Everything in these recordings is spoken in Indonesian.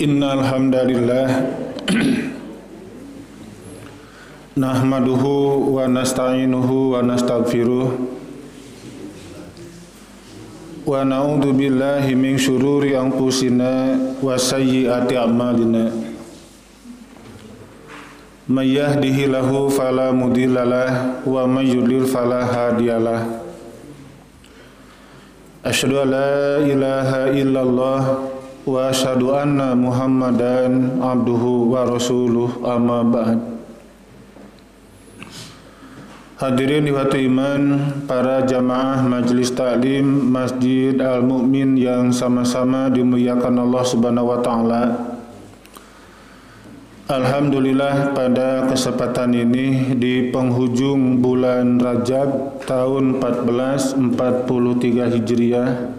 Innal hamdalillah nahmaduhu wa nasta'inuhu wa nastaghfiruh wa na'udzu billahi min syururi anfusina wa sayyiati a'malina. May yahdihillahu fala mudhillalah wa may yudlil fala hadiyalah. Asyhadu an la ilaha illallah wa asyhadu anna Muhammadan abduhu wa rasuluh, amma ba'd. Hadirin hadirat iman, para jamaah Majelis Taklim Masjid Al-Mu'min yang sama-sama dimuliakan Allah Subhanahu wa taala. Alhamdulillah, pada kesempatan ini di penghujung bulan Rajab tahun 1443 Hijriah,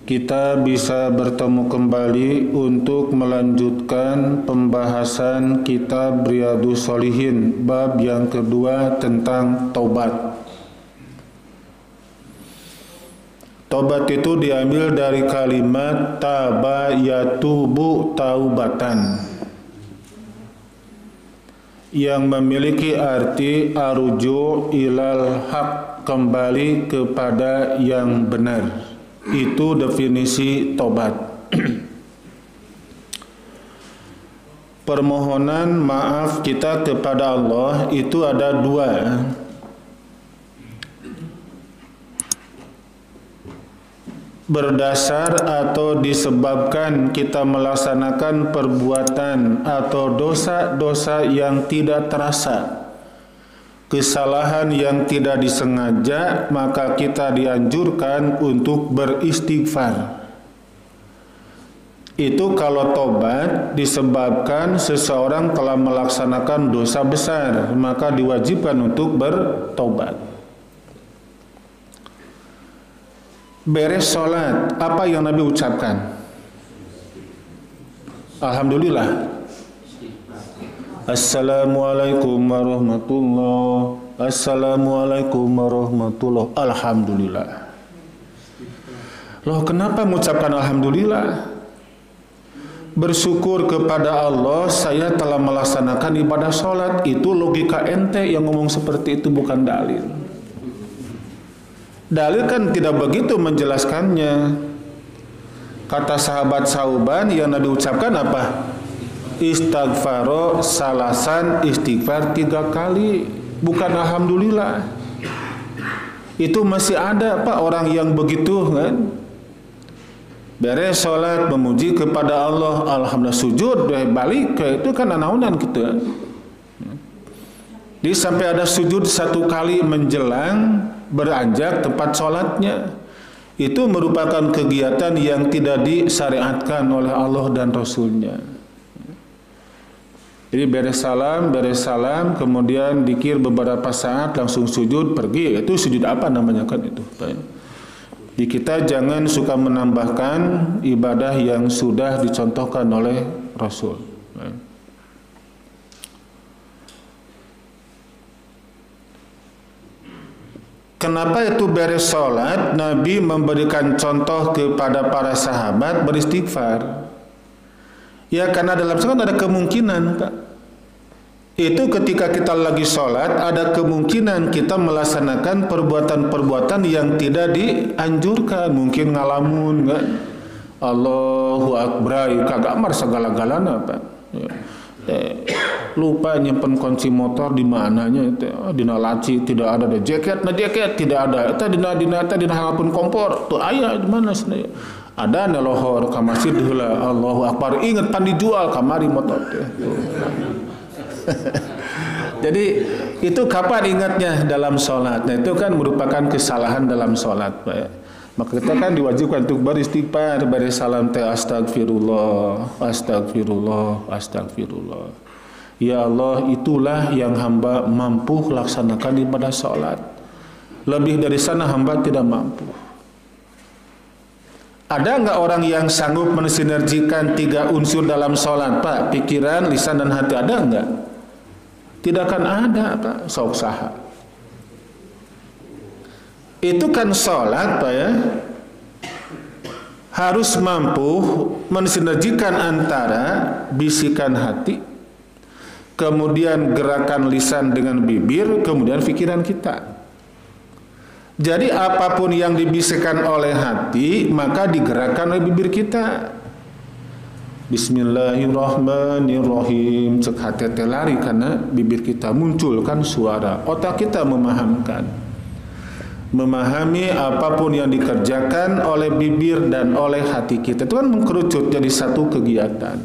kita bisa bertemu kembali untuk melanjutkan pembahasan kitab Riyadhus Shalihin, bab yang kedua tentang taubat. Taubat itu diambil dari kalimat taba yatubu taubatan, yang memiliki arti aruju ilal haq, kembali kepada yang benar. Itu definisi tobat. Permohonan maaf kita kepada Allah itu ada dua. Berdasar atau disebabkan kita melaksanakan perbuatan atau dosa-dosa yang tidak terasa, kesalahan yang tidak disengaja, maka kita dianjurkan untuk beristighfar. Itu kalau tobat disebabkan seseorang telah melaksanakan dosa besar, maka diwajibkan untuk bertobat. Beres sholat, apa yang Nabi ucapkan? Alhamdulillah. Assalamualaikum warahmatullahi. Assalamualaikum warahmatullahi. Alhamdulillah. Loh, kenapa mengucapkan alhamdulillah? Bersyukur kepada Allah, saya telah melaksanakan ibadah sholat. Itu logika ente yang ngomong seperti itu, bukan dalil. Dalil kan tidak begitu menjelaskannya. Kata sahabat Sauban, yang Nabi ucapkan apa? Istighfaro salasan, istighfar 3 kali, bukan alhamdulillah. Itu masih ada Pak orang yang begitu kan? Beres sholat memuji kepada Allah, alhamdulillah, sujud balik ke itu kan anaunan gitu kan. Jadi sampai ada sujud 1 kali menjelang beranjak tempat sholatnya, itu merupakan kegiatan yang tidak disyariatkan oleh Allah dan Rasulnya. Jadi beres salam, kemudian dikir beberapa saat, langsung sujud, pergi. Itu sujud apa namanya kan itu? Di kita jangan suka menambahkan ibadah yang sudah dicontohkan oleh Rasul. Kenapa itu beres sholat Nabi memberikan contoh kepada para sahabat beristighfar? Ya karena dalam sholat ada kemungkinan Pak. Itu ketika kita lagi sholat ada kemungkinan kita melaksanakan perbuatan-perbuatan yang tidak dianjurkan. Mungkin ngalamun kan? Allahu Akbar, kagak mar segala-galana Pak. Ya. Lupa nyimpen kunci motor di mananya itu, dina laci tidak ada, jaket tidak ada, dina halapan kompor tuh ayah di mana sih? Ada nelohor ka masjid heula, Allahu Akbar, inget pan dijual kamari motor teh. Jadi itu kapan ingatnya? Dalam sholat. Nah itu kan merupakan kesalahan dalam sholat Pak ya. Maka kita kan diwajibkan untuk beristighfar, beres salam teh astagfirullah, astagfirullah, astagfirullah. Ya Allah, itulah yang hamba mampu laksanakan ibadah sholat. Lebih dari sana hamba tidak mampu. Ada enggak orang yang sanggup mensinergikan 3 unsur dalam sholat Pak? Pikiran, lisan, dan hati, ada enggak? Tidak akan ada Pak, sok saha. Itu kan sholat Pak ya, harus mampu mensinergikan antara bisikan hati, kemudian gerakan lisan dengan bibir, kemudian pikiran kita. Jadi apapun yang dibisikkan oleh hati, maka digerakkan oleh bibir kita. Bismillahirrahmanirrahim. Cek hati lari karena bibir kita munculkan suara. Otak kita memahami apapun yang dikerjakan oleh bibir dan oleh hati kita. Itu kan mengkerucut jadi satu kegiatan.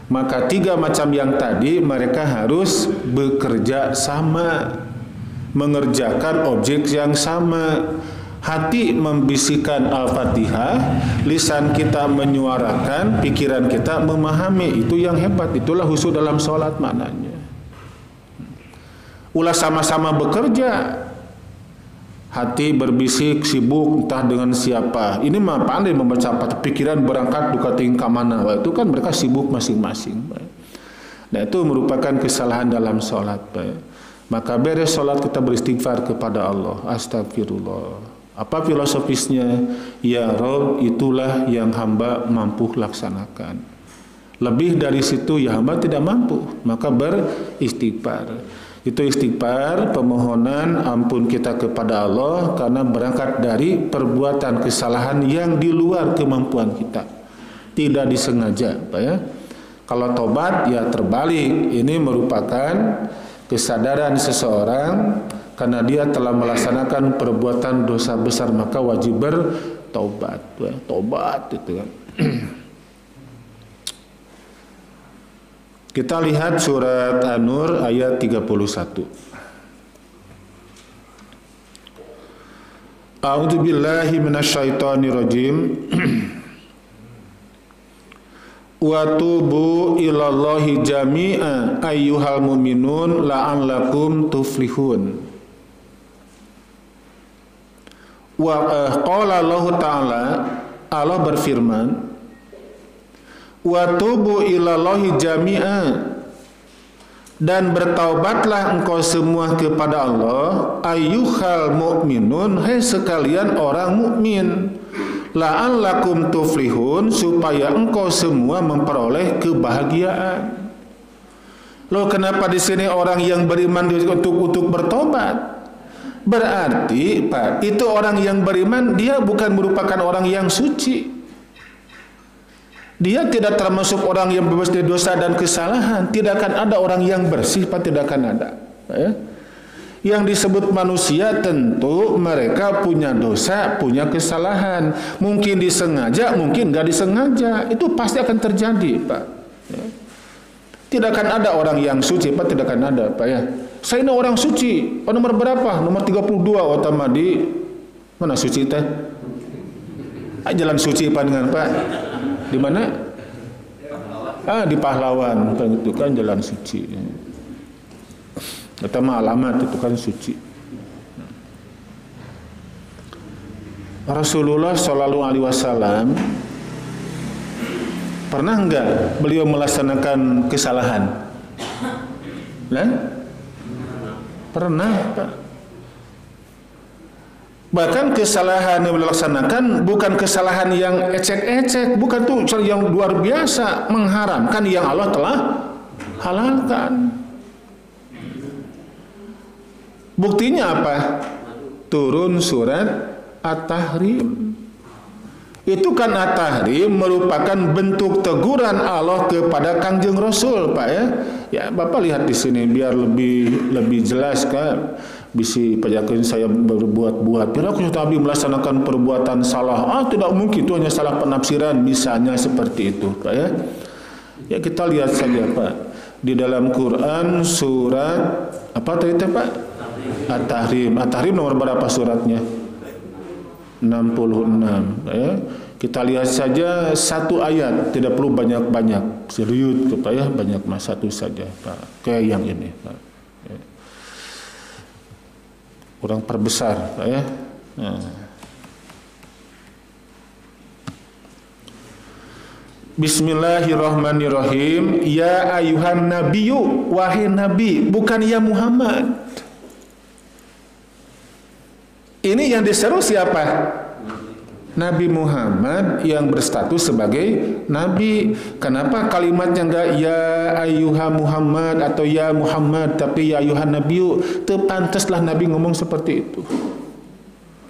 Maka tiga macam yang tadi mereka harus bekerja sama, mengerjakan objek yang sama. Hati membisikkan Al-Fatihah, lisan kita menyuarakan, pikiran kita memahami. Itu yang hebat, itulah khusyuk dalam sholat maknanya. Ulah sama-sama bekerja, hati berbisik, sibuk entah dengan siapa. Ini mah pandai membaca pikiran berangkat duka tingkah mana. Wah, itu kan mereka sibuk masing-masing. Nah, itu merupakan kesalahan dalam sholat. Maka beres sholat kita beristighfar kepada Allah. Astagfirullah. Apa filosofisnya? Ya Rabb, itulah yang hamba mampu laksanakan. Lebih dari situ ya hamba tidak mampu. Maka beristighfar. Itu istighfar, pemohonan ampun kita kepada Allah karena berangkat dari perbuatan kesalahan yang di luar kemampuan kita. Tidak disengaja, Pak ya. Kalau tobat ya terbalik. Ini merupakan kesadaran seseorang karena dia telah melaksanakan perbuatan dosa besar, maka wajib bertobat. Tobat itu kan. Kita lihat surat An-Nur ayat 31. A'udzubillahi minasyaitonirrajim. Wa tubu ilallahi jami'a ayyuhal mu'minun la'allakum tuflihun. Wa qala Allah Ta'ala, Allah berfirman, wa tubu ilallahi jami'a, dan bertaubatlah engkau semua kepada Allah, ayyuhal mu'minun, hai sekalian orang mukmin, la'allakum tuflihun, supaya engkau semua memperoleh kebahagiaan. Loh, kenapa di sini orang yang beriman untuk bertobat? Berarti Pak, itu orang yang beriman, dia bukan merupakan orang yang suci. Dia tidak termasuk orang yang bebas dari dosa dan kesalahan. Tidak akan ada orang yang bersih, Pak, tidak akan ada. Pak, ya? Yang disebut manusia tentu mereka punya dosa, punya kesalahan. Mungkin disengaja, mungkin nggak disengaja. Itu pasti akan terjadi, Pak. Ya. Tidak akan ada orang yang suci, Pak, tidak akan ada, Pak ya. Saya ini orang suci. Oh, nomor berapa? Nomor 32. Utama di mana suci teh? Jalan suci Pak dengan Pak. Di mana? Di Pahlawan. Itu kan jalan suci. Utama alamat itu kan suci. Rasulullah Shallallahu Alaihi Wasallam pernah enggak beliau melaksanakan kesalahan? Nah? Pernah, Pak. Bahkan kesalahan yang dilaksanakan bukan kesalahan yang ecek-ecek, bukan tuh yang luar biasa, mengharamkan yang Allah telah halalkan. Buktinya apa? Turun surat At-Tahrim. Itu kan At-Tahrim merupakan bentuk teguran Allah kepada Kangjeng Rasul, Pak ya. Ya, Bapak lihat di sini biar lebih jelas kan. Bisi pajakeun saya berbuat-buat. Bila aku Nabi melaksanakan perbuatan salah. Tidak mungkin, itu hanya salah penafsiran, misalnya seperti itu, Pak ya. Ya, kita lihat saja, Pak. Di dalam Quran surat apa tadi, Pak? At-Tahrim. At-Tahrim nomor berapa suratnya? 66, ya. Kita lihat saja satu ayat, tidak perlu banyak-banyak. Serius, Pak ya, banyak mas satu saja, Pak. Kayak yang ini, Pak. Ya. Kurang perbesar, Pak ya. Nah. Bismillahirrahmanirrahim. Ya ayuhan nabiyyu, wahai nabi, bukan ya Muhammad. Ini yang diseru siapa? Nabi Muhammad yang berstatus sebagai Nabi. Kenapa kalimatnya enggak ya ayyuha Muhammad atau ya Muhammad, tapi ya ayyuhan Nabiyu? Pantaslah Nabi ngomong seperti itu.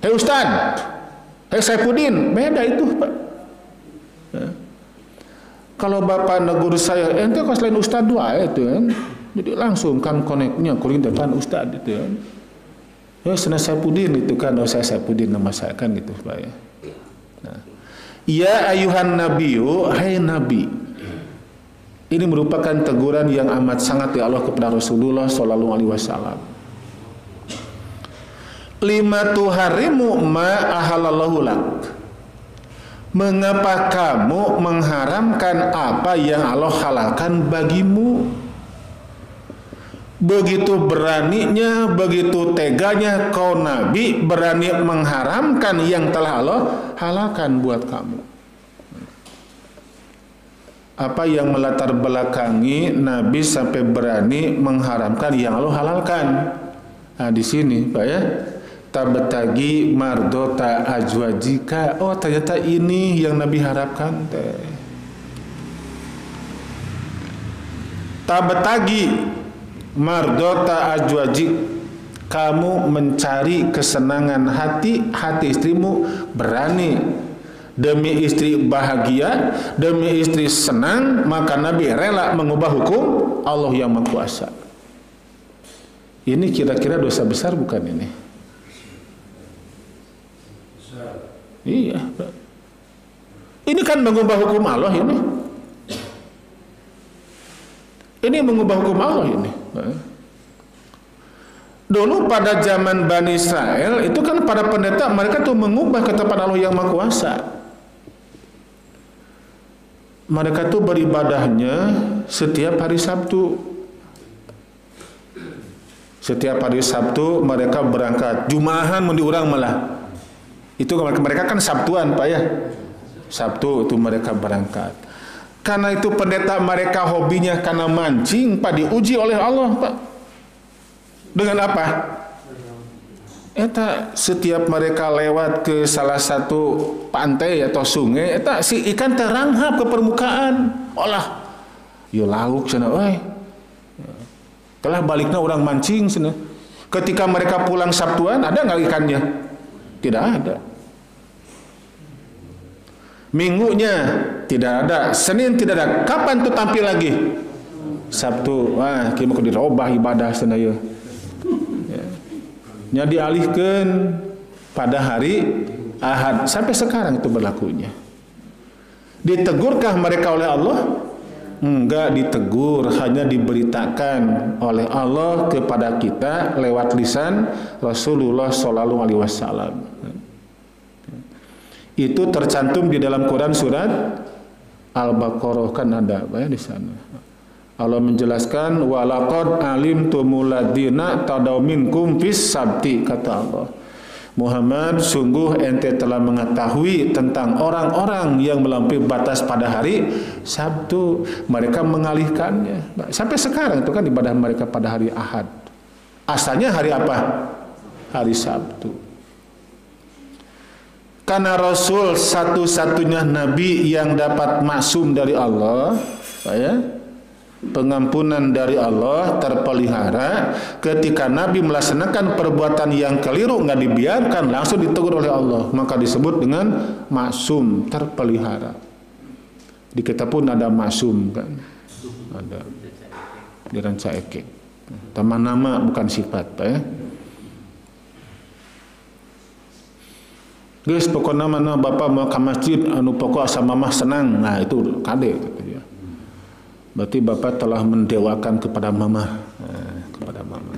Hei Ustaz, hei Saifuddin, beda itu Pak. Ya. Kalau Bapak negur saya, ente kok selain Ustaz dua itu kan. Jadi langsung kan koneknya kuring depan Ustaz itu kan. Ya sana Saifuddin itu kan, saya Saifuddin nama saya kan gitu Pak ya. Nah, ya ayuhan nabiyyu, hai nabi. Ini merupakan teguran yang amat sangat ya Allah kepada Rasulullah sallallahu alaihi wasallam. Lima tuharimu ma ahalallahu lak. Mengapa kamu mengharamkan apa yang Allah halalkan bagimu? Begitu beraninya, begitu teganya kau Nabi berani mengharamkan yang telah Allah halalkan buat kamu. Apa yang melatar belakangi Nabi sampai berani mengharamkan yang Allah halalkan? Nah di sini Pak ya, tabtagi mardota azwajika. Oh ternyata ini yang Nabi harapkan teh. Tabtagi mardota ajwajik, kamu mencari kesenangan hati istrimu, berani demi istri bahagia, demi istri senang, maka Nabi rela mengubah hukum Allah yang Maha Kuasa. Ini kira-kira dosa besar bukan ini? Iya. Ini kan mengubah hukum Allah ini. Ini mengubah hukum Allah ini. Dulu pada zaman Bani Israel itu kan para pendeta mereka tuh mengubah ketetapan Allah yang Maha Kuasa. Mereka tuh beribadahnya setiap hari Sabtu. Setiap hari Sabtu mereka berangkat. Jumahan mun diurang malah. Itu mereka kan Sabtuan Pak ya. Sabtu itu mereka berangkat. Karena itu pendeta mereka hobinya karena mancing Pak, diuji oleh Allah Pak. Dengan apa? Eta setiap mereka lewat ke salah satu pantai atau sungai, eta si ikan teranghap ke permukaan. Olah, yo lauk cenah euy. Telah baliknya orang mancing cenah. Ketika mereka pulang Sabtuan, ada enggak ikannya? Tidak ada. Minggunya tidak ada, Senin tidak ada. Kapan tuh tampil lagi? Sabtu. Wah, kieu mah dirobah ibadah cenah ieu. Nya dialihkan pada hari Ahad. Sampai sekarang itu berlakunya. Ditegurkah mereka oleh Allah? Enggak ditegur, hanya diberitakan oleh Allah kepada kita lewat lisan Rasulullah sallallahu alaihi wasallam. Itu tercantum di dalam Quran surat Al-Baqarah kan ada ya di sana. Allah menjelaskan walaqad alimtumul ladzina tadaw minkum fis sabti, kata Allah. Muhammad, sungguh ente telah mengetahui tentang orang-orang yang melampaui batas pada hari Sabtu, mereka mengalihkannya. Sampai sekarang itu kan ibadah mereka pada hari Ahad. Asalnya hari apa? Hari Sabtu. Karena Rasul satu-satunya Nabi yang dapat maksum dari Allah, ya, pengampunan dari Allah terpelihara. Ketika Nabi melaksanakan perbuatan yang keliru, nggak dibiarkan, langsung ditegur oleh Allah, maka disebut dengan maksum, terpelihara. Di kita pun ada maksum kan, ada di Ranca Ekek. Nama bukan sifat, Pak ya. Guys, pokoknya mana bapak mau ke masjid, anu pokok asa mamah senang, nah itu kade gitu ya. Berarti bapak telah mendewakan kepada mama, kepada mama.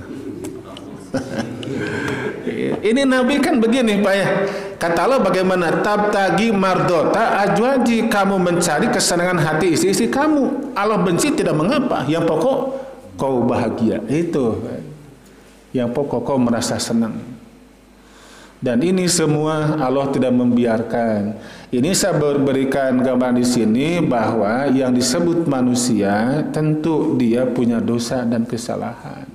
Ini Nabi kan begini Pak ya. Kata Allah bagaimana? Tabtagi mardota ajwaji, kamu mencari kesenangan hati istri-istri kamu. Allah benci tidak mengapa, yang pokok kau bahagia. Itu yang pokok kau merasa senang. Dan ini semua Allah tidak membiarkan. Ini saya berikan gambaran di sini bahwa yang disebut manusia tentu dia punya dosa dan kesalahan.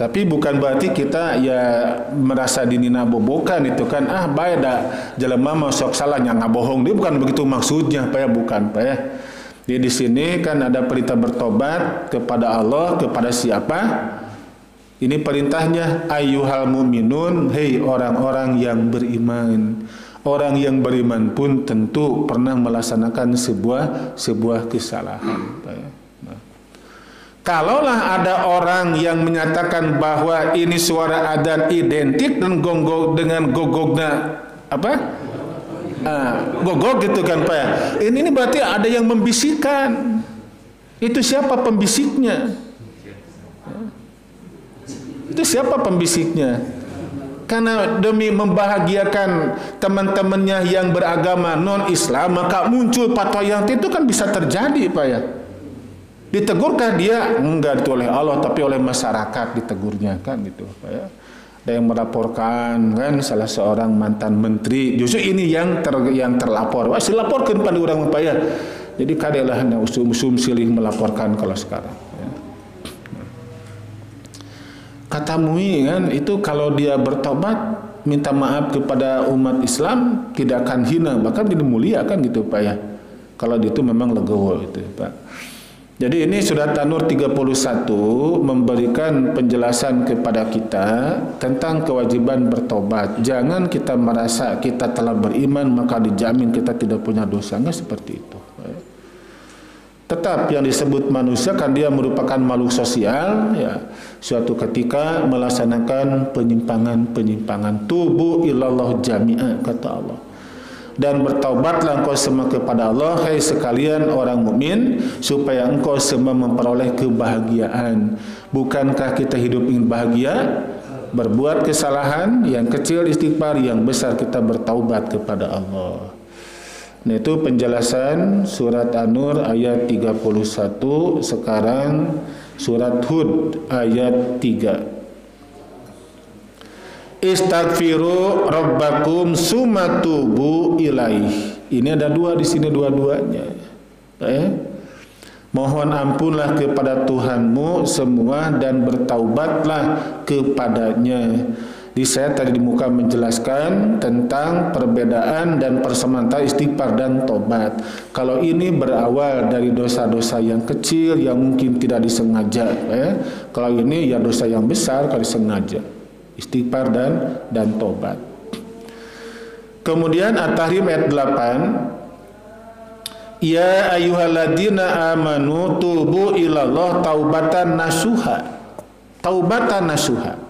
Tapi bukan berarti kita ya merasa dinina bobokan itu kan, baik dah jelema masuk salahnya ngabohong, dia bukan begitu maksudnya Pak ya, bukan Pak ya. Jadi di sini kan ada perintah bertobat kepada Allah, kepada siapa? Ini perintahnya, ayyuhal mu'minun, hei orang-orang yang beriman. Orang yang beriman pun tentu pernah melaksanakan sebuah kesalahan Pak ya. Kalaulah ada orang yang menyatakan bahwa ini suara adzan identik dan dengan gogognya gogog gitu kan Pak ya. Ini berarti ada yang membisikkan. Itu siapa pembisiknya? Itu siapa pembisiknya? Karena demi membahagiakan teman-temannya yang beragama non-Islam, maka muncul fatwa yang itu kan bisa terjadi Pak ya. Ditegurkah dia? Enggak, itu oleh Allah, tapi oleh masyarakat ditegurnya kan gitu Pak ya. Ada yang melaporkan kan salah seorang mantan menteri, justru ini yang terlapor. Wah, silaporkan pada orang Pak ya. Jadi kadelah usum silih melaporkan kalau sekarang ya. Kata MUI kan itu kalau dia bertobat minta maaf kepada umat Islam tidak akan hina, bahkan jadi mulia kan gitu Pak ya. Kalau itu memang legowo itu Pak. Jadi ini surat An-Nur 31 memberikan penjelasan kepada kita tentang kewajiban bertobat. Jangan kita merasa kita telah beriman maka dijamin kita tidak punya dosa. Enggak seperti itu. Tetap yang disebut manusia kan dia merupakan makhluk sosial ya. Suatu ketika melaksanakan penyimpangan. Tubu ilallah jami'a kata Allah. Dan bertaubatlah engkau semua kepada Allah, hai sekalian orang mukmin, supaya engkau semua memperoleh kebahagiaan. Bukankah kita hidup ingin bahagia? Berbuat kesalahan yang kecil istighfar, yang besar kita bertaubat kepada Allah. Nah, itu penjelasan surat An-Nur ayat 31. Sekarang surat Hud ayat 3. Istaghfiru rabbakum summa tubu ilaih. Ini ada dua di sini dua-duanya. Mohon ampunlah kepada Tuhanmu semua dan bertaubatlah kepadanya. Di saya tadi di muka menjelaskan tentang perbedaan dan persamaan istighfar dan tobat. Kalau ini berawal dari dosa-dosa yang kecil yang mungkin tidak disengaja. Kalau ini ya dosa yang besar kalau disengaja. Istighfar dan tobat. Kemudian At-Tahrim ayat 8. Ya ayyuhalladzina amanu tubu ilallah taubatan nasuha. Taubatan nasuha.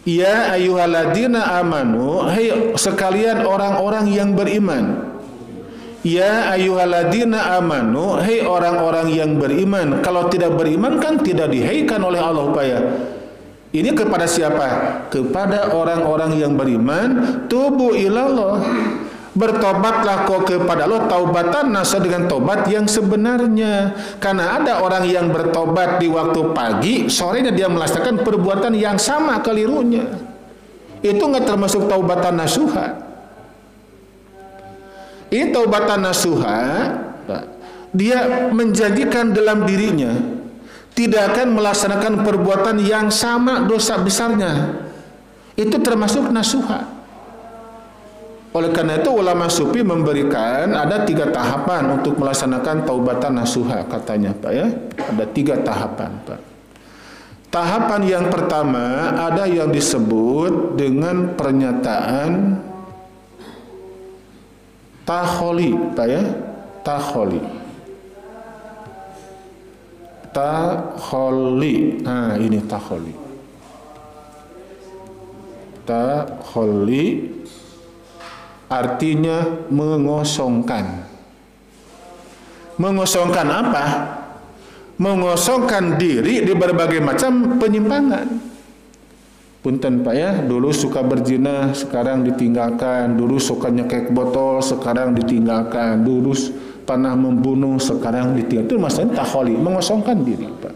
Ya ayyuhalladzina amanu, hai sekalian orang-orang yang beriman. Ya ayyuhalladzina amanu, hai orang-orang yang beriman. Kalau tidak beriman kan tidak dihaikan oleh Allah upaya. Ini kepada siapa? Kepada orang-orang yang beriman. Tubu ilallah, bertobatlah kau kepada Allah taubatan nasa, dengan tobat yang sebenarnya. Karena ada orang yang bertobat di waktu pagi, sorenya dia melaksanakan perbuatan yang sama kelirunya. Itu nggak termasuk taubatan nasuha. Ini taubatan nasuha, dia menjanjikan dalam dirinya tidak akan melaksanakan perbuatan yang sama dosa besarnya. Itu termasuk nasuha. Oleh karena itu ulama sufi memberikan ada 3 tahapan untuk melaksanakan taubatan nasuha katanya Pak ya. Ada 3 tahapan Pak. Tahapan yang pertama ada yang disebut dengan pernyataan takholi Pak ya. Takholi. Takholi. Nah, ini takholi. Takholi artinya mengosongkan. Mengosongkan apa? Mengosongkan diri di berbagai macam penyimpangan. Punten Pak ya, dulu suka berzina, sekarang ditinggalkan. Dulu suka nyekek botol, sekarang ditinggalkan. Dulu pernah membunuh, sekarang ditinggalkan. Itu maksudnya takholi, mengosongkan diri Pak.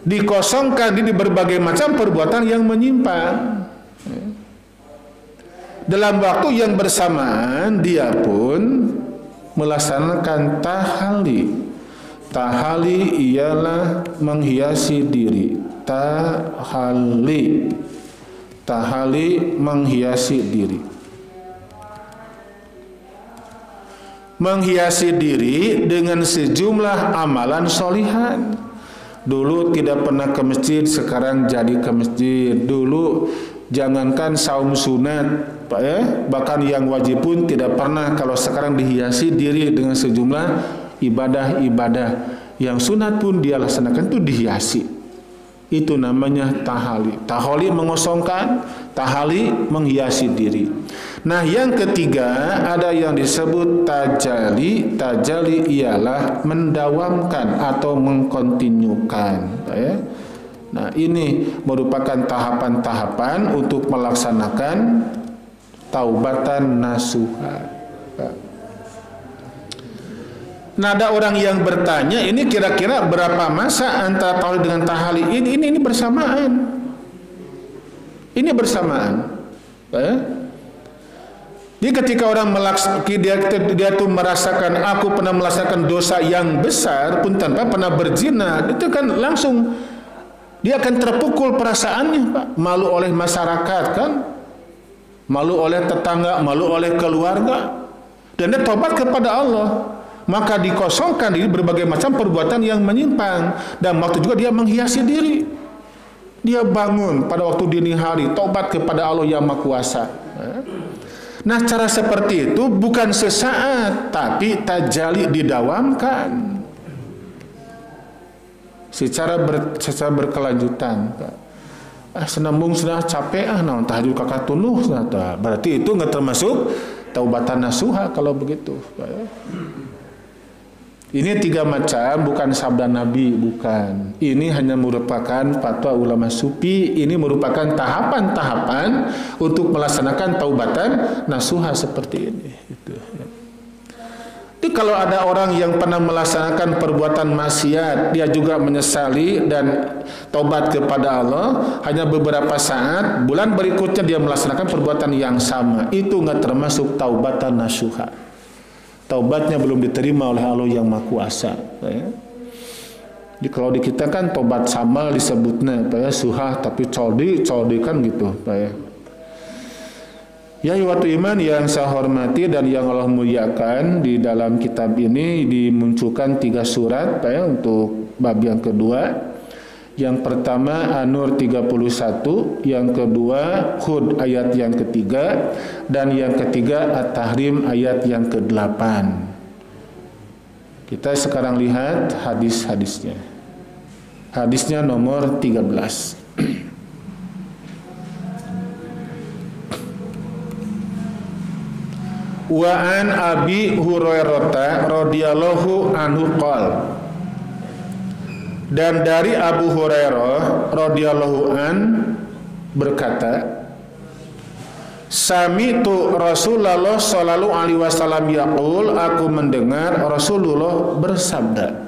Dikosongkan diri di berbagai macam perbuatan yang menyimpang. Dalam waktu yang bersamaan dia pun melaksanakan tahalli. Tahali ialah menghiasi diri. Tahali menghiasi diri. Menghiasi diri dengan sejumlah amalan solihan. Dulu tidak pernah ke masjid, sekarang jadi ke masjid. Dulu jangankan saum sunat, Pak ya, bahkan yang wajib pun tidak pernah. Kalau sekarang dihiasi diri dengan sejumlah ibadah-ibadah yang sunat pun dia laksanakan, itu dihiasi. Itu namanya tahali. Tahali mengosongkan, tahali menghiasi diri. Nah, yang ketiga ada yang disebut tajali. Tajali ialah mendawamkan atau mengkontinyukan, ya. Nah, ini merupakan tahapan-tahapan untuk melaksanakan taubatan nasuha. Nah, ada orang yang bertanya, ini kira-kira berapa masa antara tahali dengan tahali? Ini bersamaan. Ini bersamaan. Jadi ketika orang dia tuh merasakan, aku pernah melaksanakan dosa yang besar pun tanpa pernah berzina, itu kan langsung dia akan terpukul perasaannya, Pak. Malu oleh masyarakat kan, malu oleh tetangga, malu oleh keluarga, dan dia tobat kepada Allah. Maka dikosongkan dari berbagai macam perbuatan yang menyimpang. Dan waktu juga dia menghiasi diri. Dia bangun pada waktu dini hari, tobat kepada Allah yang Maha Kuasa. Nah, cara seperti itu bukan sesaat, tapi tajali didawamkan secara berkelanjutan. Senembung sudah capek, naon tahajud kakak tunuh, berarti itu nggak termasuk taubatan nasuha kalau begitu. Ini 3 macam, bukan sabda Nabi, bukan. Ini hanya merupakan fatwa ulama sufi. Ini merupakan tahapan-tahapan untuk melaksanakan taubatan nasuha seperti ini. Jadi kalau ada orang yang pernah melaksanakan perbuatan maksiat, dia juga menyesali dan taubat kepada Allah, hanya beberapa saat, bulan berikutnya dia melaksanakan perbuatan yang sama, itu nggak termasuk taubatan nasuha. Taubatnya belum diterima oleh Allah yang Maha Kuasa. Jadi kalau di kita kan tobat samal disebutnya, suhah, tapi coldi kan gitu. Ya, waktu iman yang saya hormati dan yang Allah muliakan, di dalam kitab ini dimunculkan 3 surat untuk bab yang kedua. Yang pertama An-Nur 31, yang kedua Hud ayat yang ketiga, dan yang ketiga At-Tahrim ayat yang ke-8. Kita sekarang lihat hadis-hadisnya. Hadisnya nomor 13. Wa an Abi Hurairah radhiyallahu anhu qala, dan dari Abu Hurairah radhiyallahu an berkata, sami'tu Rasulullah sallallahu alaihi wasallam yaqul, aku mendengar Rasulullah bersabda,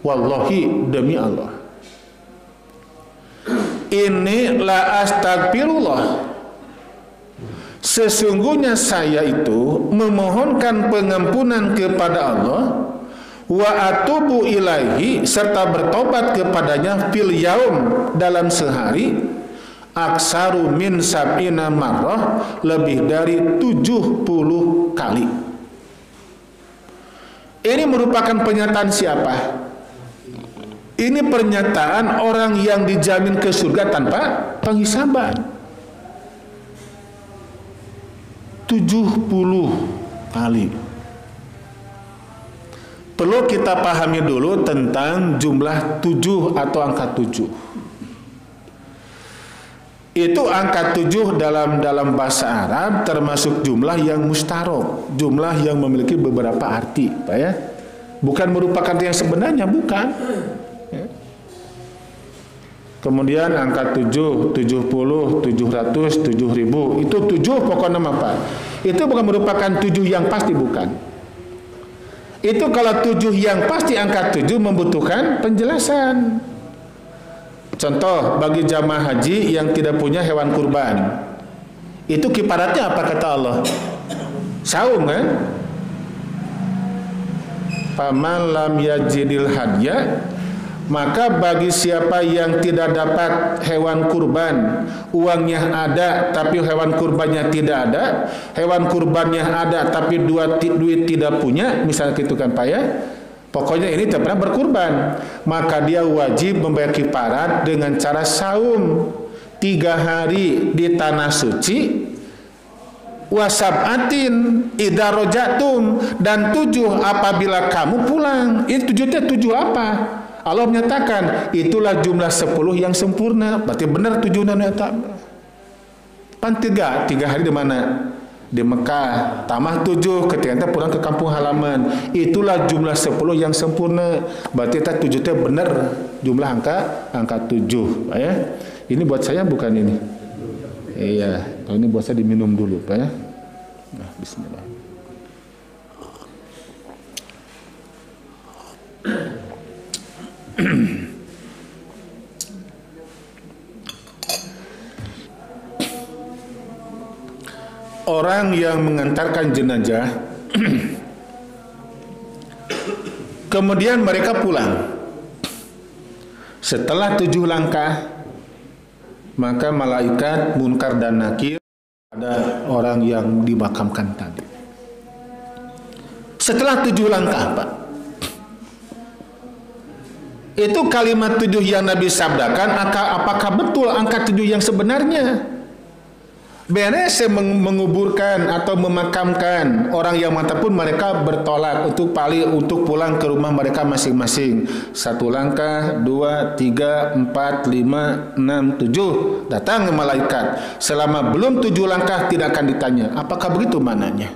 wallahi demi Allah, ini la astagfirullah, sesungguhnya saya itu memohonkan pengampunan kepada Allah, wa atubu ilaihi, serta bertobat kepadanya, fil yaum, dalam sehari, aksaru min sab'ina marrah, lebih dari 70 kali. Ini merupakan pernyataan siapa? Ini pernyataan orang yang dijamin ke surga tanpa penghisaban. 70 kali. Perlu kita pahami dulu tentang jumlah 7 atau angka 7. Itu angka 7 dalam bahasa Arab termasuk jumlah yang mustarok, jumlah yang memiliki beberapa arti, Pak ya. Bukan merupakan yang sebenarnya, bukan. Ya. Kemudian angka 7, 70, 700, 7000, itu 7 pokoknya apa? Itu bukan merupakan 7 yang pasti, bukan. Itu kalau 7 yang pasti, angka 7 membutuhkan penjelasan. Contoh, bagi jamaah haji yang tidak punya hewan kurban, itu kiparatnya apa kata Allah? Saum kan? Faman lam yajidil hadya, maka bagi siapa yang tidak dapat hewan kurban, uangnya ada tapi hewan kurbannya tidak ada, hewan kurbannya ada tapi duit tidak punya, misalnya gitu kan Pak ya. Pokoknya ini tidak pernah berkurban, maka dia wajib membayar kifarat dengan cara saum 3 hari di tanah suci, wasab'atin idza rajatum, dan 7 apabila kamu pulang. Itu 7 apa? Allah menyatakan itulah jumlah 10 yang sempurna. Berarti benar 7 nana. Pan 3 hari di mana? Di Mekah. Tambah 7 ketika kita pulang ke kampung halaman. Itulah jumlah 10 yang sempurna. Berarti kita 7 itu benar jumlah angka 7, Pak ya. Ini buat saya bukan ini. Iya, kalau ini buat saya diminum dulu, Pak ya. Nah, bismillah. Orang yang mengantarkan jenazah kemudian mereka pulang setelah 7 langkah, maka malaikat Munkar dan Nakir ada orang yang dimakamkan tadi. Setelah 7 langkah, Pak. Itu kalimat 7 yang Nabi sabdakan, apakah betul angka 7 yang sebenarnya? Beres menguburkan atau memakamkan orang yang mati pun mereka bertolak untuk pulang ke rumah mereka masing-masing. 1 langkah, 2, 3, 4, 5, 6, 7. Datang malaikat. Selama belum 7 langkah tidak akan ditanya. Apakah begitu maknanya?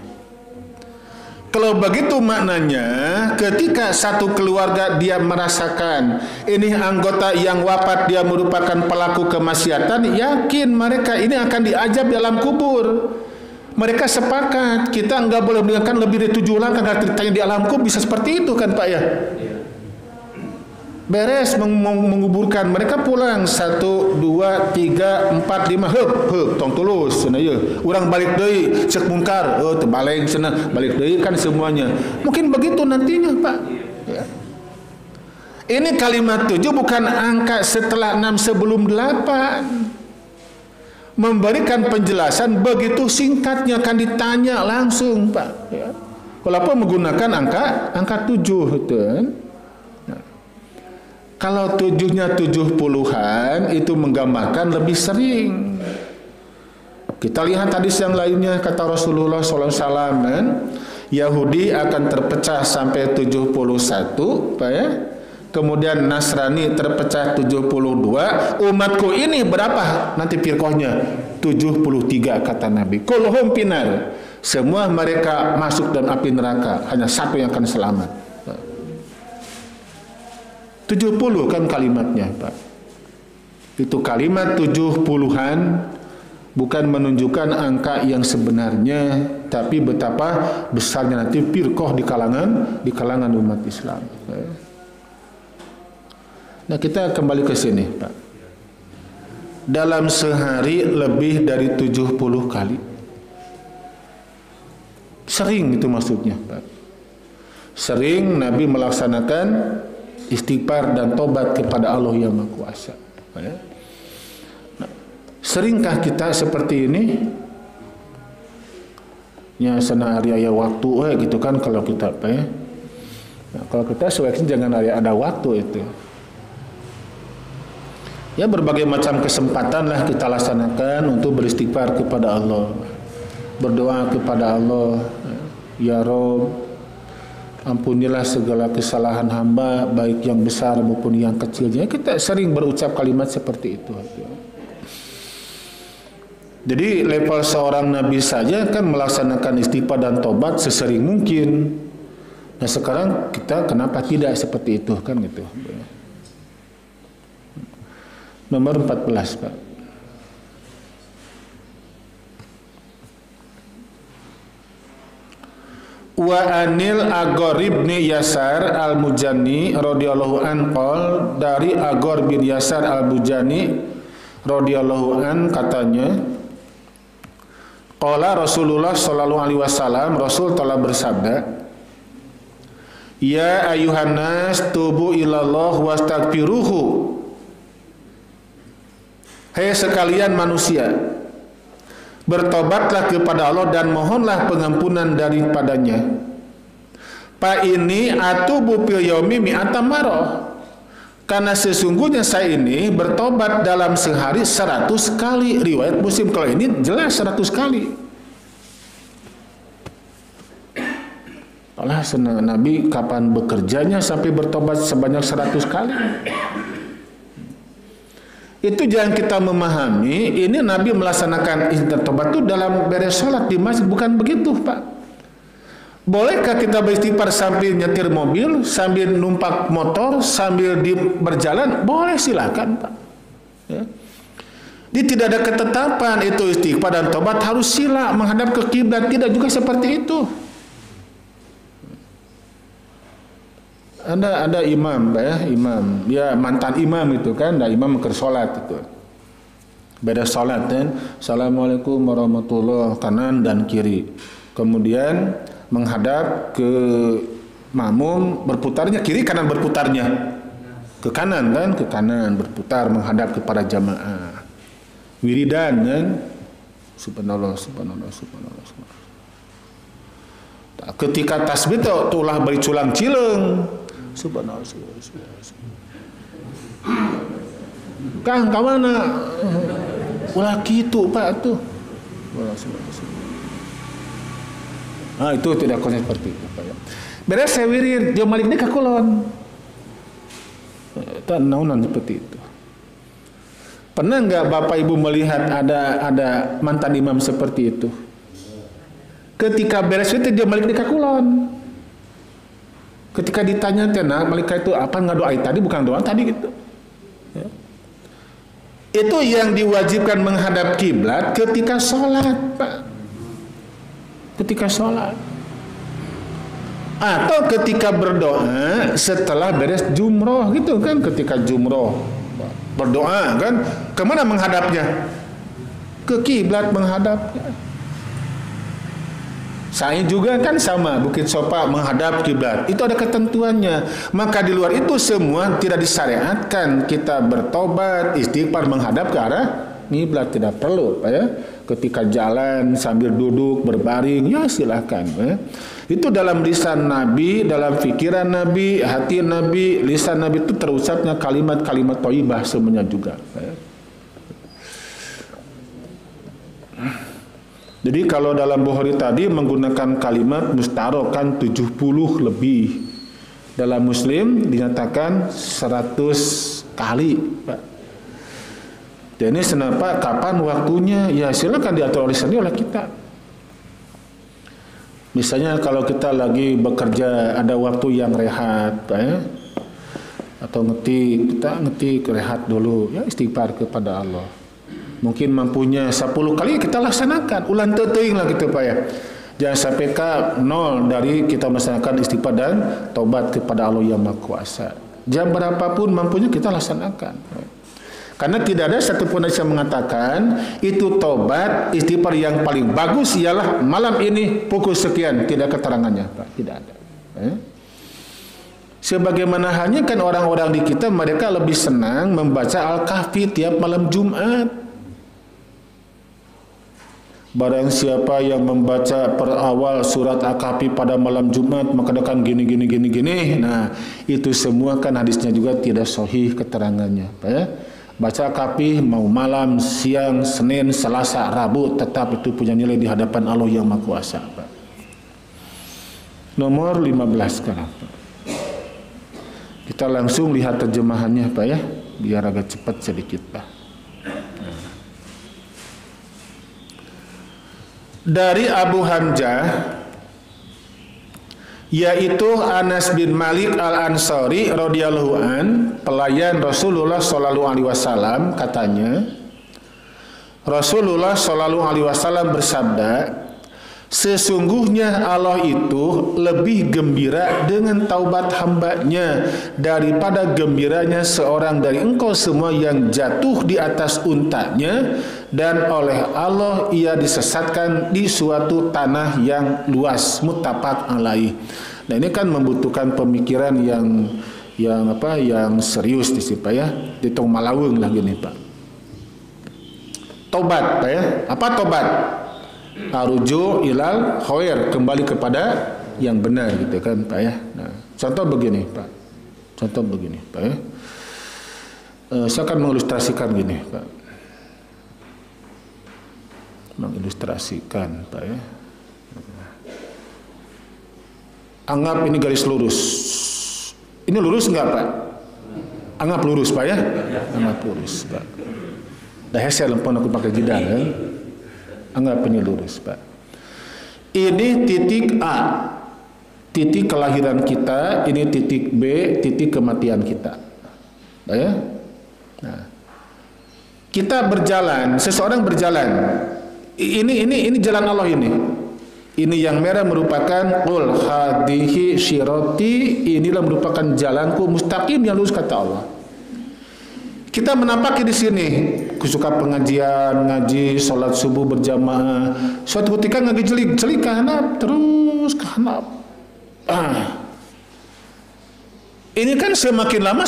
Kalau begitu maknanya, ketika satu keluarga dia merasakan ini anggota yang wafat dia merupakan pelaku kemaksiatan, yakin mereka ini akan diajab dalam kubur. Mereka sepakat, kita enggak boleh meninggalkan lebih dari 7 langkah agar ditanya di alam kubur. Bisa seperti itu kan Pak ya? Beres menguburkan, mereka pulang 1, 2, 3, 4, 5, heup tong tulus cenah ye. Urang balik deui cek Munkar, teu balik cenah, balik deui kan semuanya. Mungkin begitu nantinya, Pak. Ya. Ini kalimat 7 bukan angka setelah 6 sebelum 8. Memberikan penjelasan begitu singkatnya, akan ditanya langsung, Pak. Ya. Walaupun menggunakan angka 7 itu kan. Kalau 7-nya 70-an itu menggambarkan lebih sering. Kita lihat hadis yang lainnya, kata Rasulullah SAW, kan? Yahudi akan terpecah sampai 71, Pak ya. Kemudian Nasrani terpecah 72. Umatku ini berapa? Nanti firqahnya 73 kata Nabi. Kulluhum finar. Semua mereka masuk dalam api neraka, hanya satu yang akan selamat. 70 kan kalimatnya, Pak. Itu kalimat 70-an bukan menunjukkan angka yang sebenarnya, tapi betapa besarnya nanti firqah di kalangan umat Islam. Nah, kita kembali ke sini, Pak. Dalam sehari lebih dari 70 kali. Sering itu maksudnya, Pak. Sering Nabi melaksanakan istighfar dan tobat kepada Allah yang Maha Kuasa. Nah, seringkah kita seperti ini? Ya, sana hari ayah waktu gitu kan kalau kita apa ya? Nah, kalau kita sebaiknya jangan ada waktu itu. Ya, berbagai macam kesempatan lah kita laksanakan untuk beristighfar kepada Allah, berdoa kepada Allah. Ya Rob, ampunilah segala kesalahan hamba, baik yang besar maupun yang kecilnya. Kita sering berucap kalimat seperti itu. Jadi level seorang Nabi saja kan melaksanakan istighfar dan tobat sesering mungkin. Nah, sekarang kita kenapa tidak seperti itu kan gitu. Nomor 14, Pak. Wa anil Agor bin Yasar al-Mujani radhiyallahu an qol, dari Agor bin Yasar al-Mujani radhiyallahu an katanya, qala Rasulullah sallallahu alaihi wasallam, Rasul telah bersabda, Ya ayuhan nas tubu ilallah wastaghfiruhu. Hai sekalian manusia, bertobatlah kepada Allah dan mohonlah pengampunan daripadanya. Fa ini atubu fil yaumi mi'ata marrah. Karena sesungguhnya saya ini bertobat dalam sehari 100 kali. Riwayat Muslim, kalau ini jelas 100 kali. Allah senang Nabi kapan bekerjanya sampai bertobat sebanyak 100 kali. Itu jangan kita memahami ini Nabi melaksanakan bertobat itu dalam beres sholat di masjid, bukan begitu, Pak. Bolehkah kita beristighfar sambil nyetir mobil, sambil numpak motor, sambil berjalan? Boleh, silakan, Pak. Ya. Jadi tidak ada ketetapan itu istighfar dan tobat harus sila menghadap ke kiblat, tidak juga seperti itu. Ada imam, ya, imam, dia mantan imam itu kan, ada imam ke sholat itu, beda sholat kan, assalamualaikum warahmatullahi kanan dan kiri, kemudian menghadap ke makmum, berputarnya kiri kanan, berputarnya ke kanan kan, ke kanan berputar menghadap kepada jamaah, wiridan kan, subhanallah subhanallah subhanallah, subhanallah. Ketika tasbih itu ulah beri culang cileng. Subhanallah, subhanallah. Kang, kamana? Ulah kitu, Pak, tuh. Nah, itu tidak konsep seperti itu, Pak. Beres saya wirid, dia malik ka kulon. Itu naunan seperti itu. Pernah enggak Bapak Ibu melihat ada mantan imam seperti itu? Ketika beres itu dia malik ka kulon. Ketika ditanya tenang, malaikat itu apa ngadoai tadi, bukan doa tadi gitu. Ya. Itu yang diwajibkan menghadap kiblat ketika sholat, Pak. Ketika sholat. Atau ketika berdoa setelah beres jumroh gitu kan, ketika jumroh berdoa kan, kemana menghadapnya? Ke kiblat menghadapnya. Saya juga kan sama, Bukit Sopa menghadap kiblat. Itu ada ketentuannya. Maka di luar itu semua tidak disyariatkan kita bertobat, istighfar menghadap ke arah kiblat, tidak perlu, Pak, ya. Ketika jalan sambil duduk berbaring, ya silakan, ya. Itu dalam lisan Nabi, dalam pikiran Nabi, hati Nabi, lisan Nabi itu terucapnya kalimat-kalimat thayyibah semuanya juga, Pak, ya. Jadi kalau dalam Bukhari tadi menggunakan kalimat mustarokan 70 lebih. Dalam Muslim dinyatakan 100 kali, Pak. Dan ini kenapa, kapan waktunya? Ya silakan diatur oleh kita. Misalnya kalau kita lagi bekerja ada waktu yang rehat, Pak, ya. Atau kita ngetik rehat dulu, ya istighfar kepada Allah. Mungkin mampunya 10 kali kita laksanakan, ulang teuing lah gitu, Pak, ya. Jangan sampai nol dari kita melaksanakan istighfar dan tobat kepada Allah yang Maha Kuasa. Jam berapapun mampunya kita laksanakan. Karena tidak ada satupun yang mengatakan itu tobat istighfar yang paling bagus ialah malam ini pukul sekian, tidak keterangannya, Pak, tidak ada. Sebagaimana hanya kan orang-orang di kita mereka lebih senang membaca Al-Kahfi tiap malam Jumat. Barang siapa yang membaca per awal surat Al-Kahfi pada malam Jumat maka akan gini. Nah, itu semua kan hadisnya juga tidak sahih keterangannya, Pak, ya. Baca Al-Kahfi mau malam, siang, Senin, Selasa, Rabu tetap itu punya nilai di hadapan Allah yang Maha Kuasa, Pak. Nomor 15 sekarang, Pak. Kita langsung lihat terjemahannya, Pak, ya, biar agak cepat sedikit, Pak. Dari Abu Hamzah, yaitu Anas bin Malik Al-Ansari radhiyallahu an, pelayan Rasulullah sallallahu alaihi wasallam, katanya Rasulullah sallallahu alaihi wasallam bersabda, sesungguhnya Allah itu lebih gembira dengan taubat hambanya daripada gembiranya seorang dari engkau semua yang jatuh di atas untanya dan oleh Allah ia disesatkan di suatu tanah yang luas. Muttafaq alaih. Nah, ini kan membutuhkan pemikiran yang serius di sini Pak ya. Ditong malaweng lah gini Pak. Tobat Pak ya. Apa tobat? Aruju ilal khair, kembali kepada yang benar gitu kan Pak ya. Nah, contoh begini Pak. Contoh begini Pak ya. Saya akan mengilustrasikan gini Pak. Mengilustrasikan Pak ya. Anggap ini garis lurus. Ini lurus enggak Pak? Anggap lurus Pak ya. Anggap lurus Pak. Dah saya lempon aku pakai jidar kan. Anggap ini lurus Pak. Ini titik A, titik kelahiran kita. Ini titik B, titik kematian kita. Nah, ya? Nah, kita berjalan, seseorang berjalan. Ini jalan Allah ini. Ini yang merah merupakan qul hadhihi syirati, inilah merupakan jalanku mustaqim yang lurus kata Allah. Kita menampaki di sini, kusuka pengajian, ngaji, sholat subuh berjamaah. Suatu ketika ngaji celik kahanap, terus kahanap. Ini kan semakin lama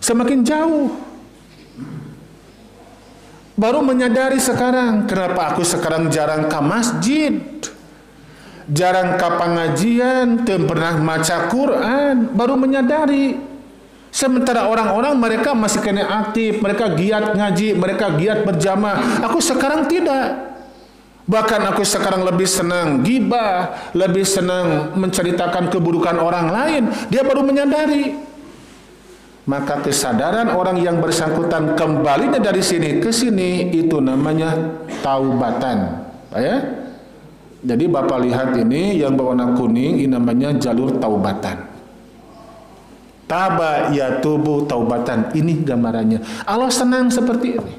semakin jauh. Baru menyadari sekarang, kenapa aku sekarang jarang ke masjid, jarang ke pengajian, tidak pernah baca Quran. Baru menyadari. Sementara orang-orang mereka masih kena aktif, mereka giat ngaji, mereka giat berjamaah. Aku sekarang tidak. Bahkan aku sekarang lebih senang gibah, lebih senang menceritakan keburukan orang lain. Dia baru menyadari. Maka kesadaran orang yang bersangkutan kembalinya dari sini ke sini, itu namanya taubatan. Ya? Jadi Bapak lihat ini yang berwarna kuning, ini namanya jalur taubatan. Taba yatubu taubatan. Ini gambarannya. Allah senang seperti ini.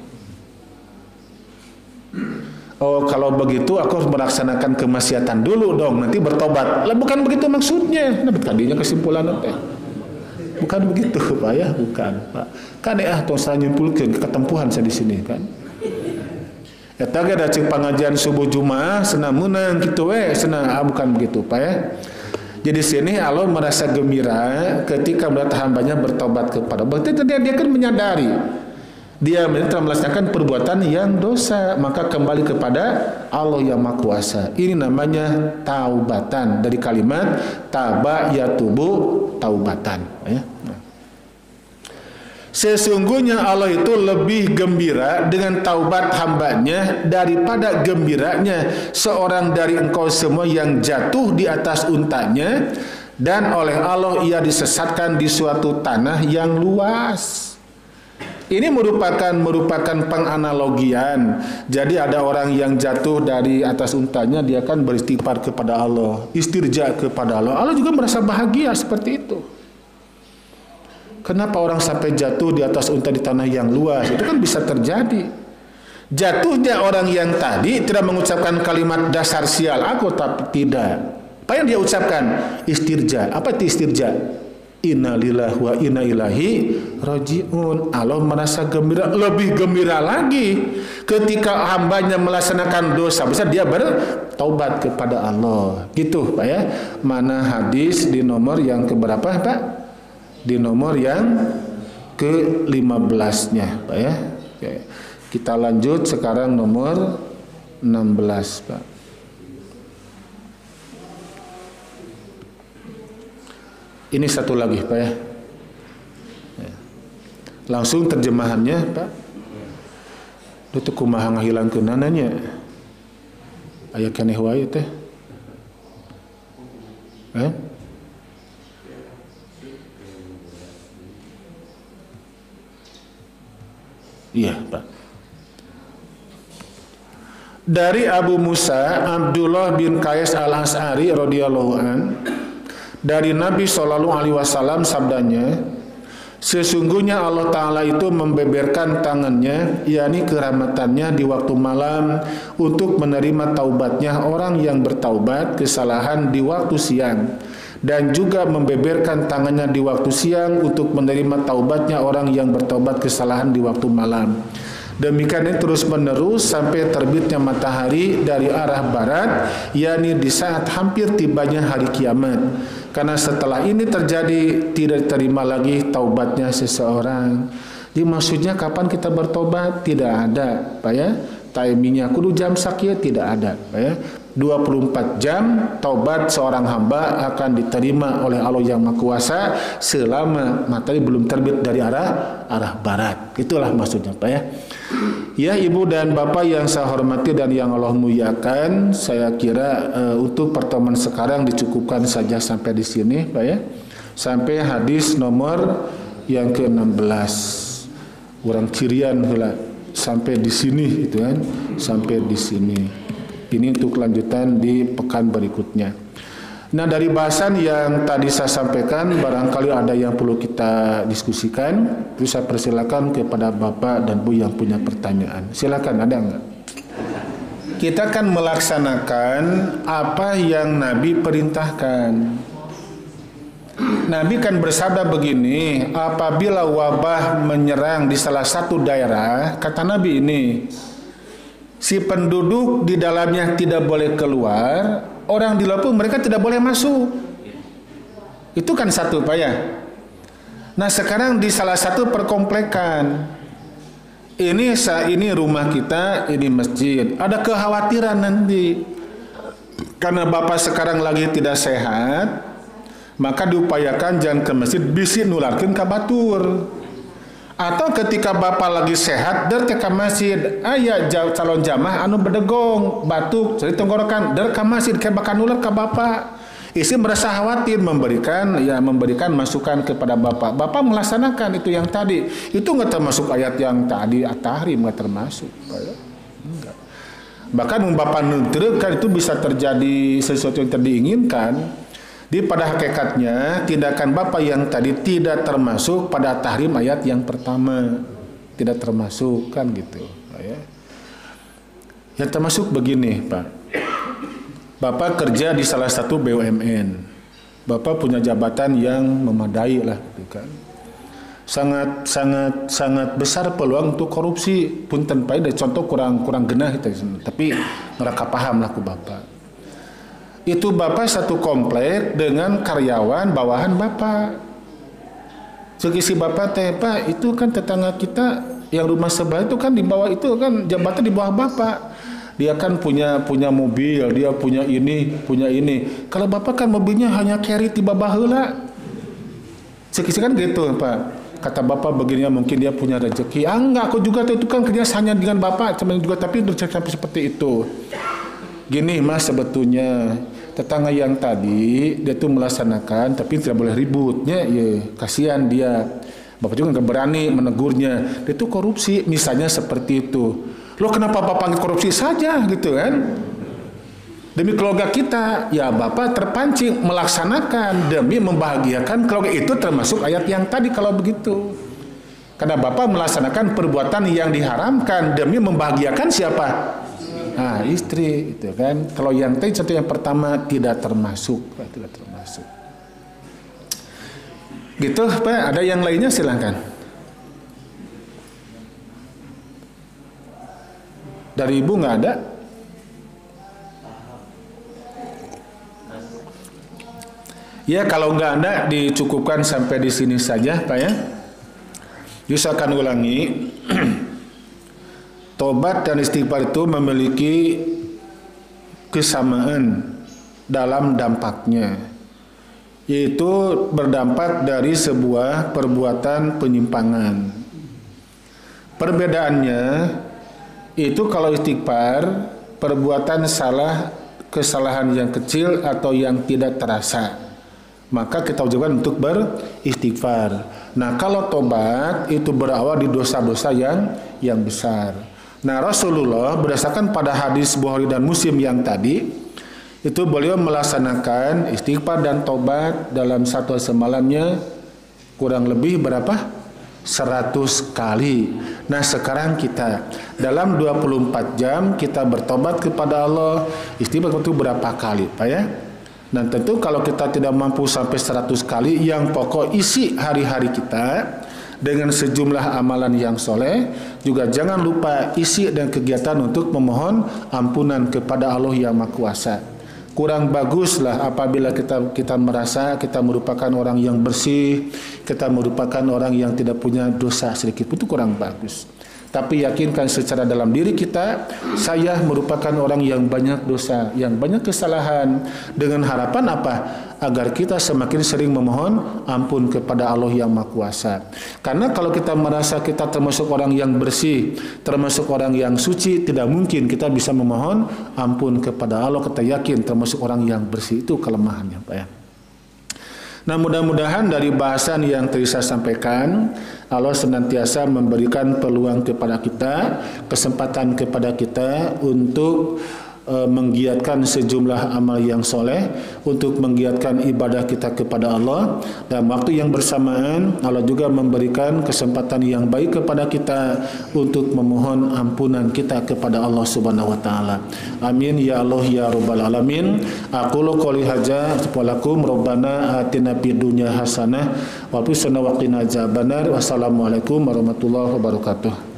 Oh, kalau begitu aku harus melaksanakan kemaksiatan dulu dong, nanti bertobat. Lah bukan begitu maksudnya. Nah, tadinya kesimpulan teh. Bukan begitu, Pak ya, bukan, Pak. Kan tong saya nyimpulkeun ketempuhan saya di sini kan. Eta ge da cek pengajian subuh Jumaah senang menang kitu we, senang bukan begitu, Pak ya. Jadi sini Allah merasa gembira ketika melihat hambanya bertobat kepada Allah. Berarti dia kan menyadari dia telah melaksanakan perbuatan yang dosa, maka kembali kepada Allah yang Maha Kuasa. Ini namanya taubatan, dari kalimat taba yatubu taubatan. Ya. Sesungguhnya Allah itu lebih gembira dengan taubat hambanya daripada gembiranya seorang dari engkau semua yang jatuh di atas untanya dan oleh Allah ia disesatkan di suatu tanah yang luas. Ini merupakan penganalogian. Jadi ada orang yang jatuh dari atas untanya, dia kan beristighfar kepada Allah, istirja kepada Allah. Allah juga merasa bahagia seperti itu. Kenapa orang sampai jatuh di atas unta di tanah yang luas? Itu kan bisa terjadi. Jatuhnya orang yang tadi tidak mengucapkan kalimat dasar sial aku, tapi tidak. Apa yang dia ucapkan? Istirja. Apa itu istirja? Inna lillahi wa inna ilaihi rajiun. Allah merasa gembira, lebih gembira lagi ketika hambanya melaksanakan dosa besar, dia bertaubat kepada Allah. Gitu Pak ya. Mana hadis di nomor yang keberapa Pak? Di nomor yang ke-15-nya Pak ya. Oke. Kita lanjut sekarang nomor 16 Pak. Ini satu lagi Pak ya. Langsung terjemahannya Pak. Itu kumaha ngahilangkeun nananya. Aya keneh wae teh. Iya Pak. Dari Abu Musa Abdullah bin Qais al-As'ari radhiyallahu an, dari Nabi sallallahu alaihi wasallam sabdanya, sesungguhnya Allah Ta'ala itu membeberkan tangannya, yakni kerahmatannya di waktu malam untuk menerima taubatnya orang yang bertaubat kesalahan di waktu siang, dan juga membeberkan tangannya di waktu siang untuk menerima taubatnya orang yang bertaubat kesalahan di waktu malam. Demikian ini terus menerus sampai terbitnya matahari dari arah barat, yakni di saat hampir tibanya hari kiamat. Karena setelah ini terjadi, tidak diterima lagi taubatnya seseorang. Jadi maksudnya kapan kita bertobat? Tidak ada, Pak ya. Timingnya kudu jam sakia, tidak ada, Pak ya. 24 jam taubat seorang hamba akan diterima oleh Allah yang Maha Kuasa selama matahari belum terbit dari arah barat. Itulah maksudnya, Pak ya. Ya, Ibu dan Bapak yang saya hormati dan yang Allah muliakan, saya kira untuk pertemuan sekarang dicukupkan saja sampai di sini, Pak ya. Sampai hadis nomor yang ke-16. Orang cirian heula sampai di sini itu kan, sampai di sini. Ini untuk kelanjutan di pekan berikutnya. Nah, dari bahasan yang tadi saya sampaikan, barangkali ada yang perlu kita diskusikan. Itu saya persilakan kepada Bapak dan Bu yang punya pertanyaan. Silakan, ada enggak? Kita akan melaksanakan apa yang Nabi perintahkan. Nabi kan bersabda begini, apabila wabah menyerang di salah satu daerah, kata Nabi ini, si penduduk di dalamnya tidak boleh keluar, orang di luar pun mereka tidak boleh masuk. Itu kan satu, Pak ya. Nah, sekarang di salah satu perkomplekan, ini rumah kita, ini masjid, ada kekhawatiran nanti karena Bapak sekarang lagi tidak sehat, maka diupayakan jangan ke masjid, bisi nularkeun ka batur. Atau ketika Bapak lagi sehat, der ke masjid, aya calon jamaah anu bedegong, batuk, jadi tenggorokan, der ke masjid, kayak bakal nular ke Bapak. Isi merasa khawatir, memberikan masukan kepada Bapak. Bapak melaksanakan itu yang tadi. Itu nggak termasuk ayat yang tadi at-tahrim, nggak termasuk. Enggak. Bahkan Bapak nuntutkan itu bisa terjadi sesuatu yang tidak diinginkan. Di pada hakikatnya tindakan Bapak yang tadi tidak termasuk pada tahrim ayat yang pertama, tidak termasuk kan gitu, ya. Yang termasuk begini, Pak. Bapak kerja di salah satu BUMN, Bapak punya jabatan yang memadai lah, gitu kan. Sangat besar peluang untuk korupsi. Punten Pak, dari contoh kurang genah gitu, tapi mereka paham lah ke Bapak. Itu Bapak satu komplek dengan karyawan bawahan Bapak. Segisi Bapak teh, Pak, itu kan tetangga kita yang rumah sebelah itu kan di bawah, itu kan jabatan di bawah Bapak. Dia kan punya mobil, dia punya ini. Kalau Bapak kan mobilnya hanya carry tiba baheula. Segisi kan gitu, Pak. Kata Bapak begini, mungkin dia punya rezeki. Enggak, aku juga itu kan kerja hanya dengan Bapak, cuman juga, tapi sampai seperti itu. Gini Mas, sebetulnya tetangga yang tadi dia tuh melaksanakan tapi tidak boleh ributnya, ya kasihan dia. Bapak juga nggak berani menegurnya. Dia tuh korupsi, misalnya seperti itu. Loh, kenapa Bapak korupsi saja gitu kan? Demi keluarga kita, ya Bapak terpancing melaksanakan demi membahagiakan keluarga, itu termasuk ayat yang tadi kalau begitu. Karena Bapak melaksanakan perbuatan yang diharamkan demi membahagiakan siapa? Nah, istri itu kan. Kalau yang tadi contoh yang pertama tidak termasuk. Gitu, Pak. Ada yang lainnya silakan. Dari Ibu nggak ada? Ya, kalau nggak ada dicukupkan sampai di sini saja, Pak ya. Yus akan ulangi. Tobat dan istighfar itu memiliki kesamaan dalam dampaknya, yaitu berdampak dari sebuah perbuatan penyimpangan. Perbedaannya itu kalau istighfar perbuatan kesalahan yang kecil atau yang tidak terasa, maka kita wajibkan untuk beristighfar. Nah, kalau tobat itu berawal di dosa-dosa yang besar. Nah, Rasulullah berdasarkan pada hadis Bukhari dan Muslim yang tadi, itu beliau melaksanakan istighfar dan tobat dalam satu semalamnya kurang lebih berapa? 100 kali. Nah, sekarang kita dalam 24 jam kita bertobat kepada Allah, istighfar itu berapa kali, Pak ya? Dan tentu kalau kita tidak mampu sampai 100 kali, yang pokok isi hari-hari kita dengan sejumlah amalan yang soleh. Juga jangan lupa isi dan kegiatan untuk memohon ampunan kepada Allah yang Maha Kuasa. Kurang baguslah apabila kita merasa kita merupakan orang yang bersih, kita merupakan orang yang tidak punya dosa sedikit pun, itu kurang bagus. Tapi yakinkan secara dalam diri kita, saya merupakan orang yang banyak dosa, yang banyak kesalahan. Dengan harapan apa? Agar kita semakin sering memohon ampun kepada Allah yang Maha Kuasa. Karena kalau kita merasa kita termasuk orang yang bersih, termasuk orang yang suci, tidak mungkin kita bisa memohon ampun kepada Allah. Kita yakin termasuk orang yang bersih, itu kelemahannya, Pak ya. Nah, mudah-mudahan dari bahasan yang tadi saya sampaikan, Allah senantiasa memberikan peluang kepada kita, kesempatan kepada kita untuk menggiatkan sejumlah amal yang soleh, untuk menggiatkan ibadah kita kepada Allah. Dan waktu yang bersamaan Allah juga memberikan kesempatan yang baik kepada kita untuk memohon ampunan kita kepada Allah Subhanahu wa taala. Amin ya Allah ya rabbal alamin. Aqulu qouli hadza walakum rabbana atina fid dunya hasanah wa fis wa qina adzabannar. Wassalamualaikum warahmatullahi wabarakatuh.